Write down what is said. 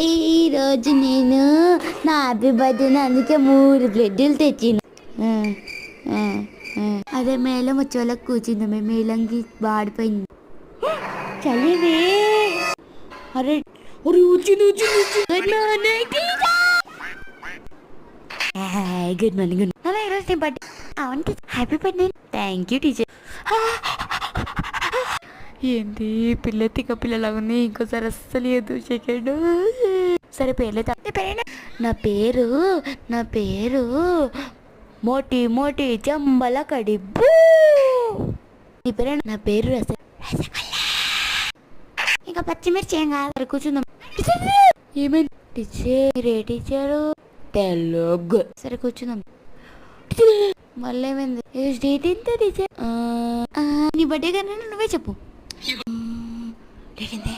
ఈరోజు నేను నా హ్యాపీ బర్త్డే అందుకే 3 బ్రెడ్లు తెచ్చిన. అదే మేళం వచ్చే వాళ్ళకి కూర్చుందామే, మేళంకి బాడిపోయింది. చలివే. అరే వచ్చింది. Good morning. ఈరోజు నీ బర్త్డే. అవును, happy birthday. Thank you teacher. ఏంటి పిల్ల తిక్క పిల్లలాగా ఉంది, ఇంకోసారి అస్సలు ఏదో సెకండ్. సరే పేర్లేదు. నా పేరు మోటి జంబల కడిబ్బు. నీ పేరు? నా పేరు రసగొల్లా. ఇంకా పచ్చిమిర్చి ఏం కాదు, కూర్చుందాం. ఏమైంది టీచర్? ఏ టీచరు? తెలుగు. సరే కూర్చుందాం. మళ్ళీ ఏమైంది? డేట్ ఎంత టీచర్? నీ బర్త్డే కానీ నువ్వే చెప్పు. డేట్ ఎంత?